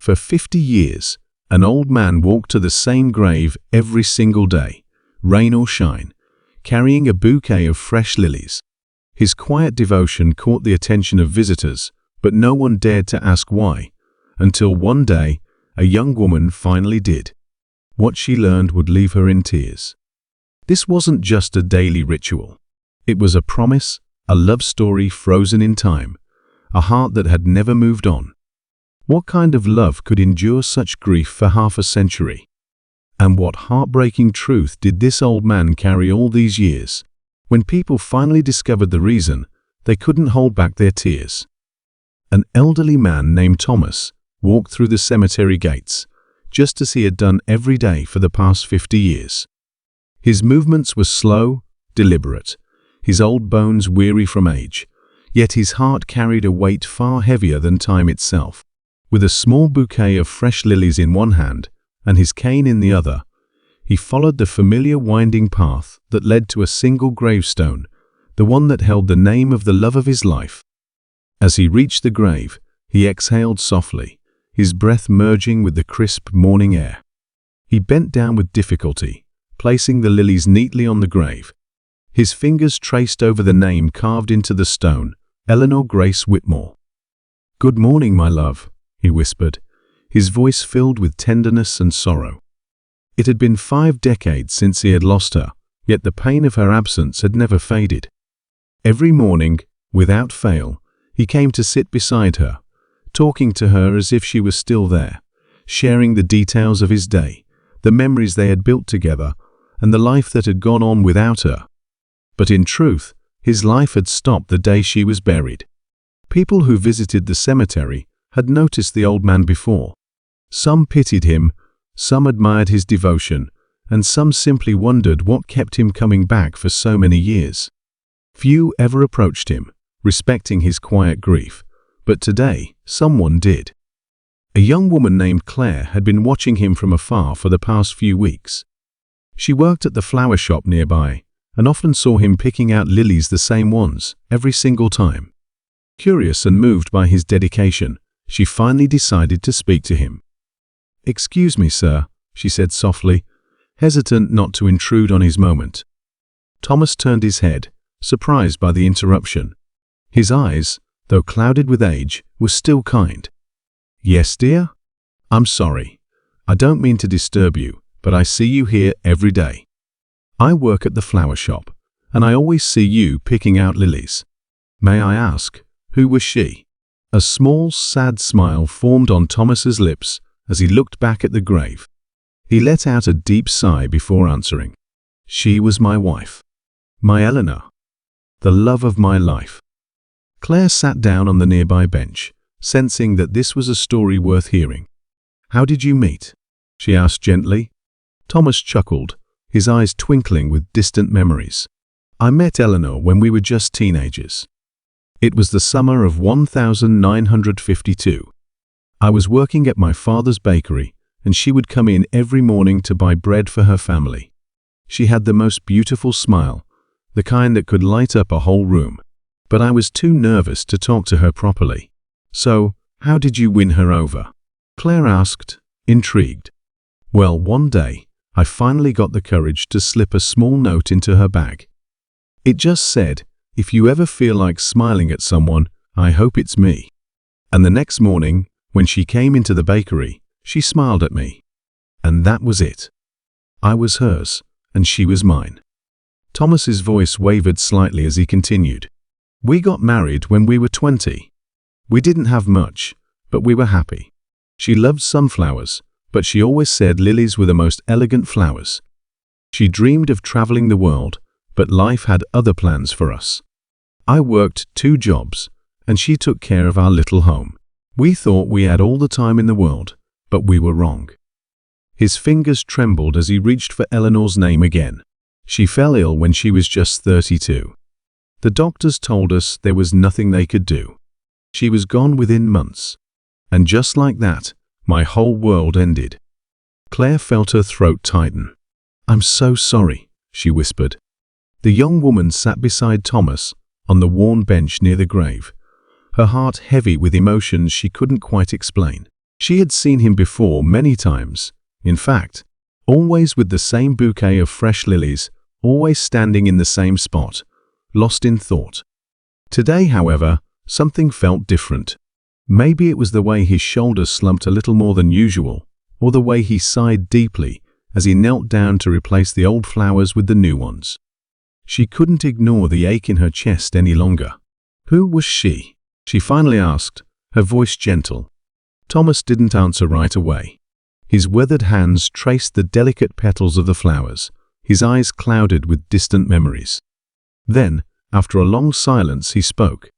For 50 years, an old man walked to the same grave every single day, rain or shine, carrying a bouquet of fresh lilies. His quiet devotion caught the attention of visitors, but no one dared to ask why, until one day, a young woman finally did. What she learned would leave her in tears. This wasn't just a daily ritual. It was a promise, a love story frozen in time, a heart that had never moved on. What kind of love could endure such grief for half a century? And what heartbreaking truth did this old man carry all these years? When people finally discovered the reason, they couldn't hold back their tears. An elderly man named Thomas walked through the cemetery gates, just as he had done every day for the past 50 years. His movements were slow, deliberate, his old bones weary from age, yet his heart carried a weight far heavier than time itself. With a small bouquet of fresh lilies in one hand and his cane in the other, he followed the familiar winding path that led to a single gravestone, the one that held the name of the love of his life. As he reached the grave, he exhaled softly, his breath merging with the crisp morning air. He bent down with difficulty, placing the lilies neatly on the grave. His fingers traced over the name carved into the stone, Eleanor Grace Whitmore. "Good morning, my love," he whispered, his voice filled with tenderness and sorrow. It had been 5 decades since he had lost her, yet the pain of her absence had never faded. Every morning, without fail, he came to sit beside her, talking to her as if she was still there, sharing the details of his day, the memories they had built together, and the life that had gone on without her. But in truth, his life had stopped the day she was buried. People who visited the cemetery had noticed the old man before. Some pitied him, some admired his devotion, and some simply wondered what kept him coming back for so many years. Few ever approached him, respecting his quiet grief, but today someone did. A young woman named Claire had been watching him from afar for the past few weeks. She worked at the flower shop nearby, and often saw him picking out lilies, the same ones, every single time. Curious and moved by his dedication, she finally decided to speak to him. "Excuse me, sir," she said softly, hesitant not to intrude on his moment. Thomas turned his head, surprised by the interruption. His eyes, though clouded with age, were still kind. "Yes, dear? I'm sorry. I don't mean to disturb you, but I see you here every day. I work at the flower shop, and I always see you picking out lilies. May I ask, who was she?" A small, sad smile formed on Thomas's lips as he looked back at the grave. He let out a deep sigh before answering. "She was my wife. My Eleanor. The love of my life." Claire sat down on the nearby bench, sensing that this was a story worth hearing. "How did you meet?" she asked gently. Thomas chuckled, his eyes twinkling with distant memories. "I met Eleanor when we were just teenagers. It was the summer of 1952. I was working at my father's bakery, and she would come in every morning to buy bread for her family. She had the most beautiful smile, the kind that could light up a whole room. But I was too nervous to talk to her properly. So, how did you win her over?" Claire asked, intrigued. "Well, one day, I finally got the courage to slip a small note into her bag. It just said, 'If you ever feel like smiling at someone, I hope it's me.' And the next morning, when she came into the bakery, she smiled at me. And that was it. I was hers, and she was mine." Thomas's voice wavered slightly as he continued. "We got married when we were 20. We didn't have much, but we were happy. She loved sunflowers, but she always said lilies were the most elegant flowers. She dreamed of traveling the world, but life had other plans for us. I worked 2 jobs, and she took care of our little home. We thought we had all the time in the world, but we were wrong." His fingers trembled as he reached for Eleanor's name again. "She fell ill when she was just 32. The doctors told us there was nothing they could do. She was gone within months. And just like that, my whole world ended." Claire felt her throat tighten. "I'm so sorry," she whispered. The young woman sat beside Thomas on the worn bench near the grave, her heart heavy with emotions she couldn't quite explain. She had seen him before many times. In fact, always with the same bouquet of fresh lilies, always standing in the same spot, lost in thought. Today, however, something felt different. Maybe it was the way his shoulders slumped a little more than usual, or the way he sighed deeply as he knelt down to replace the old flowers with the new ones. She couldn't ignore the ache in her chest any longer. Who was she? She finally asked, her voice gentle. Thomas didn't answer right away. His withered hands traced the delicate petals of the flowers, his eyes clouded with distant memories. Then, after a long silence, he spoke.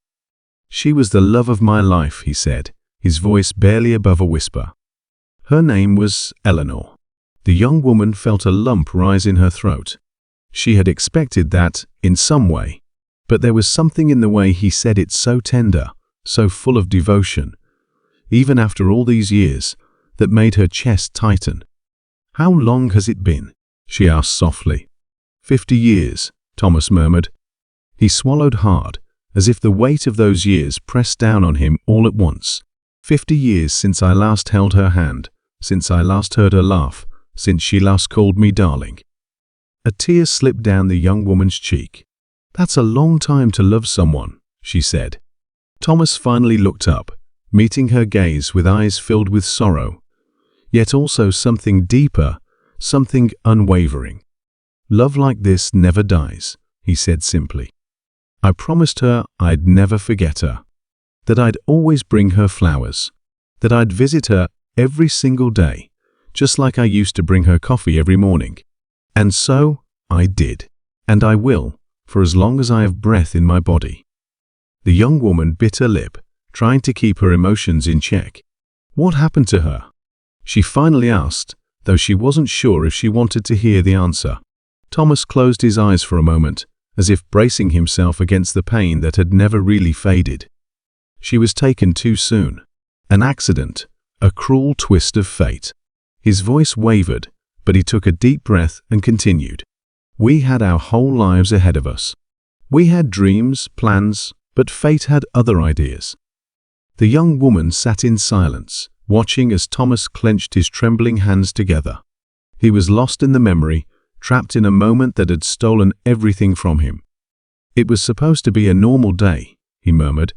She was the love of my life, he said, his voice barely above a whisper. Her name was Eleanor. The young woman felt a lump rise in her throat. She had expected that, in some way, but there was something in the way he said it so tender, so full of devotion, even after all these years, that made her chest tighten. How long has it been? She asked softly. 50 years, Thomas murmured. He swallowed hard, as if the weight of those years pressed down on him all at once. 50 years since I last held her hand, since I last heard her laugh, since she last called me darling. A tear slipped down the young woman's cheek. That's a long time to love someone, she said. Thomas finally looked up, meeting her gaze with eyes filled with sorrow, yet also something deeper, something unwavering. Love like this never dies, he said simply. I promised her I'd never forget her, that I'd always bring her flowers, that I'd visit her every single day, just like I used to bring her coffee every morning. And so I did, and I will, for as long as I have breath in my body. The young woman bit her lip, trying to keep her emotions in check. What happened to her? She finally asked, though she wasn't sure if she wanted to hear the answer. Thomas closed his eyes for a moment, as if bracing himself against the pain that had never really faded. She was taken too soon. An accident, a cruel twist of fate. His voice wavered, but he took a deep breath and continued. We had our whole lives ahead of us. We had dreams, plans, but fate had other ideas. The young woman sat in silence, watching as Thomas clenched his trembling hands together. He was lost in the memory, trapped in a moment that had stolen everything from him. It was supposed to be a normal day, he murmured.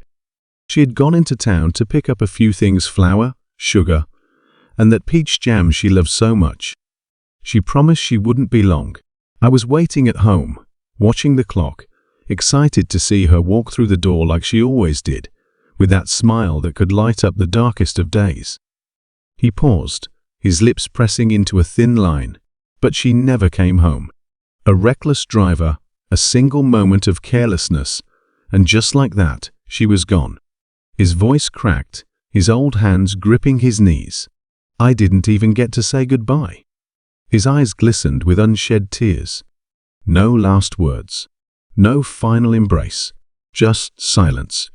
She had gone into town to pick up a few things: flour, sugar, and that peach jam she loved so much. She promised she wouldn't be long. I was waiting at home, watching the clock, excited to see her walk through the door like she always did, with that smile that could light up the darkest of days. He paused, his lips pressing into a thin line, but she never came home. A reckless driver, a single moment of carelessness, and just like that, she was gone. His voice cracked, his old hands gripping his knees. I didn't even get to say goodbye. His eyes glistened with unshed tears. No last words. No final embrace. Just silence.